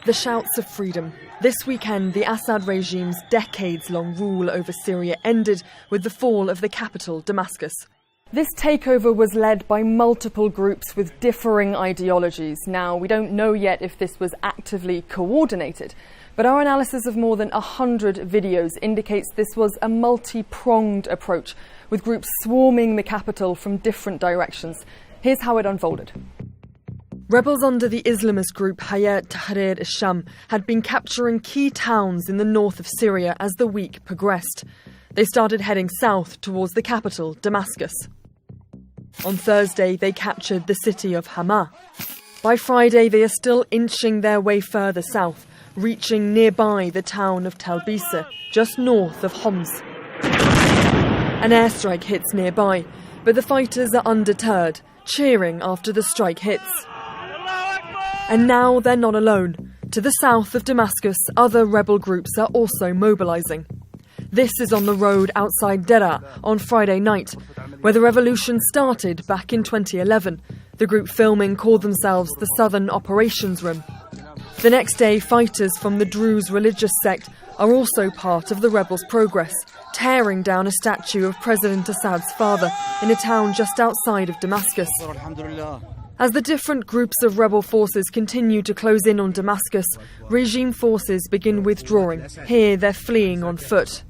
The shouts of freedom. This weekend, the Assad regime's decades-long rule over Syria ended with the fall of the capital, Damascus. This takeover was led by multiple groups with differing ideologies. Now, we don't know yet if this was actively coordinated, but our analysis of more than 100 videos indicates this was a multi-pronged approach, with groups swarming the capital from different directions. Here's how it unfolded. Rebels under the Islamist group Tahrיר الشام had been capturing key towns in the north of Syria as the week progressed. They started heading south towards the capital, Damascus. On Thursday, they captured the city of Hama. By Friday, they are still inching their way further south, reaching nearby the town of Talbisa, just north of Homs. An airstrike hits nearby, but the fighters are undeterred, cheering after the strike hits. And now they're not alone. To the south of Damascus, other rebel groups are also mobilising. This is on the road outside Der'à on Friday night, where the revolution started back in 2011. The group filming called themselves the Southern Operations Room. The next day, fighters from the Druze religious sect are also part of the rebels' progress, tearing down a statue of President Assad's father in a town just outside of Damascus. As the different groups of rebel forces continue to close in on Damascus, regime forces begin withdrawing. Here they're fleeing on foot.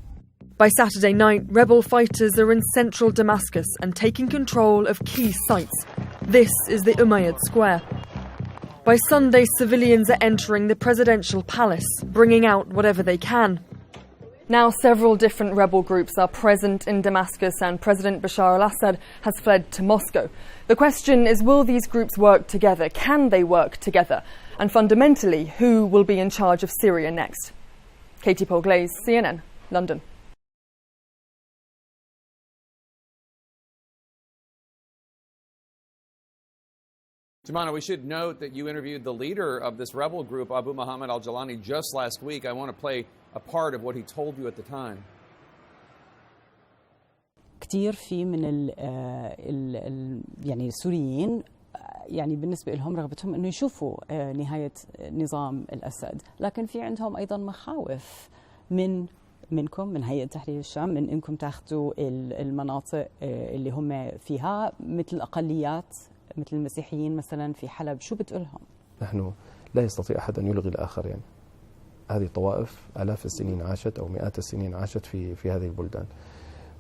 By Saturday night, rebel fighters are in central Damascus and taking control of key sites. This is the Umayyad Square. By Sunday, civilians are entering the presidential palace, bringing out whatever they can. Now several different rebel groups are present in Damascus and President Bashar al-Assad has fled to Moscow. The question is, will these groups work together? Can they work together? And fundamentally, who will be in charge of Syria next? Katie Paul-Glaze, CNN, London. Jumana, we should note that you interviewed the leader of this rebel group, Abu Muhammad al-Jalani, just last week. I want to play a part of what he told you at the time. كثير في من يعني السوريين يعني بالنسبة لهم رغبتهم إنه يشوفوا نهاية نظام الأسد، لكن في عندهم أيضا مخاوف منكم من هيئة تحرير الشام من إنكم تاخذوا المناطق اللي هم فيها مثل الأقليات مثل المسيحيين مثلا في حلب. شو بتقولهم؟ نحن لا يستطيع أحد أن يلغي الآخر. يعني هذه الطوائف آلاف السنين عاشت أو مئات السنين عاشت في هذه البلدان،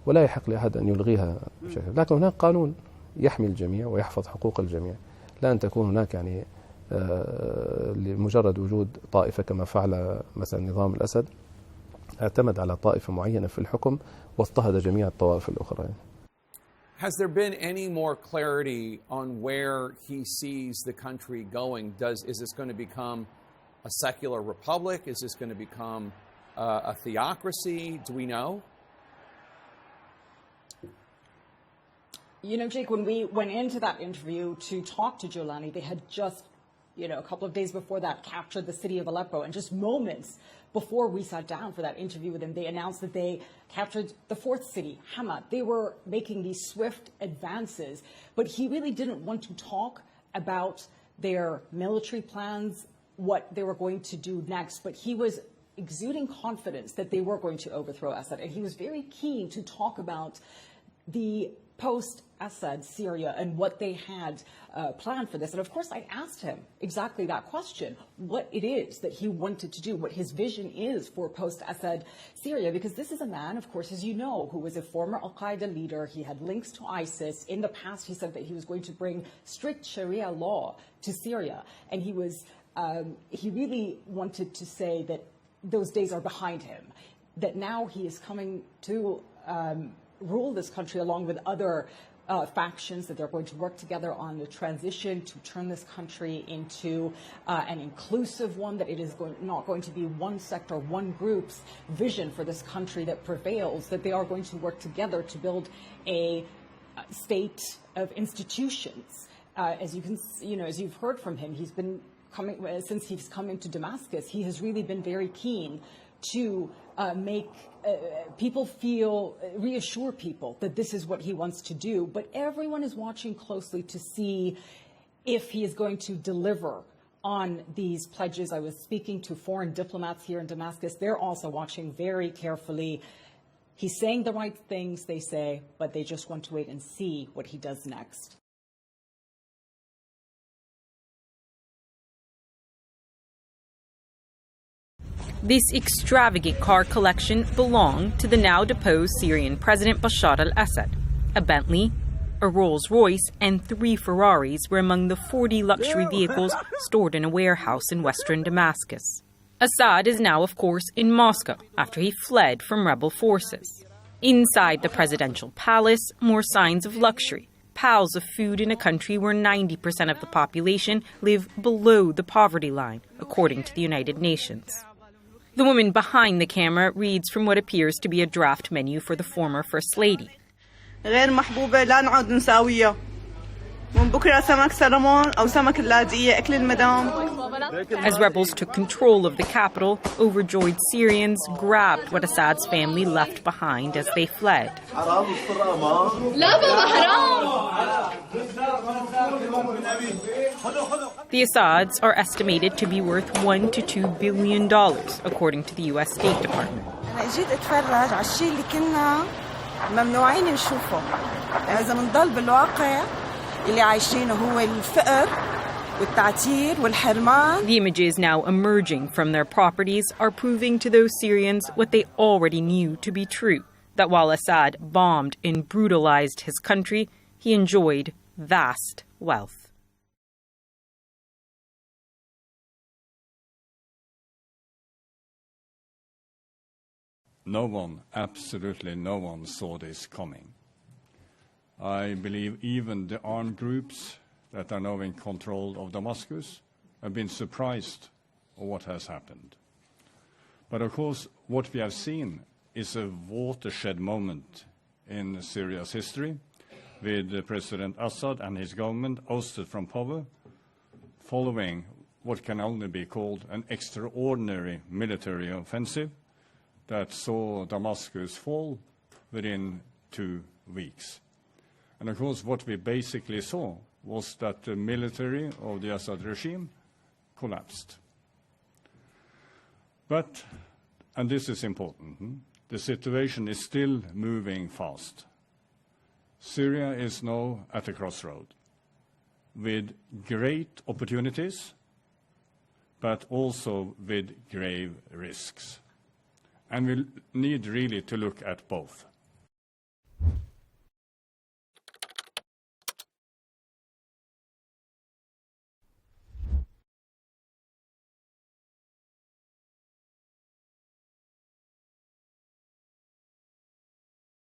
ولا يحق لأحد أن يلغيها بشكل. لكن هناك قانون يحمي الجميع ويحفظ حقوق الجميع، لا أن تكون هناك يعني لمجرد وجود طائفة كما فعل مثلا نظام الأسد، اعتمد على طائفة معينة في الحكم واضطهد جميع الطوائف الأخرى. Has there been any more clarity on where he sees the country going? Is this going to become a secular republic? Is this going to become a theocracy? Do we know? You know, Jake, when we went into that interview to talk to Jolani, they had just, a couple of days before that captured the city of Aleppo. And just moments before we sat down for that interview with him, they announced that they captured the fourth city, Hama. They were making these swift advances, but he really didn't want to talk about their military plans, what they were going to do next, but he was exuding confidence that they were going to overthrow Assad. And he was very keen to talk about the post-Assad Syria and what they had planned for this. And of course, I asked him exactly that question, what it is that he wanted to do, what his vision is for post-Assad Syria, because this is a man, of course, as you know, who was a former Al-Qaeda leader. He had links to ISIS. In the past, he said that he was going to bring strict Sharia law to Syria. And he really wanted to say that those days are behind him, that now he is coming to rule this country along with other factions, that they're going to work together on the transition to turn this country into an inclusive one, that it is not going to be one sector, one group's vision for this country that prevails, that they are going to work together to build a state of institutions. As you can, as you've heard from him, he's been coming, since he's come into Damascus, he has really been very keen to make people reassure people that this is what he wants to do. But everyone is watching closely to see if he is going to deliver on these pledges. I was speaking to foreign diplomats here in Damascus. They're also watching very carefully. He's saying the right things, they say, but they just want to wait and see what he does next. This extravagant car collection belonged to the now deposed Syrian President Bashar al-Assad. A Bentley, a Rolls-Royce, and 3 Ferraris were among the 40 luxury vehicles stored in a warehouse in western Damascus. Assad is now, of course, in Moscow after he fled from rebel forces. Inside the presidential palace, more signs of luxury. Piles of food in a country where 90% of the population live below the poverty line, according to the United Nations. The woman behind the camera reads from what appears to be a draft menu for the former First Lady. غير محبوبة لا نعود نساويها. من بكرة سمك سلمون أو سمك اللاذقية أكل المدام. As rebels took control of the capital, overjoyed Syrians grabbed what Assad's family left behind as they fled. The Assads are estimated to be worth $1 to $2 billion, according to the U.S. State Department. أنا جيت أتفرج على الشيء اللي كنا ممنوعين نشوفه. إذا بنضل بالواقع اللي عايشينه هو الفقر والتعتير والحرمان. The images now emerging from their properties are proving to those Syrians what they already knew to be true, that while Assad bombed and brutalized his country, he enjoyed vast wealth. No one, absolutely no one, saw this coming. I believe even the armed groups that are now in control of Damascus have been surprised of what has happened. But of course, what we have seen is a watershed moment in Syria's history, with President Assad and his government ousted from power, following what can only be called an extraordinary military offensive that saw Damascus fall within 2 weeks. And of course, what we basically saw was that the military of the Assad regime collapsed. But, and this is important, the situation is still moving fast. Syria is now at a crossroad with great opportunities, but also with grave risks. And we need really to look at both.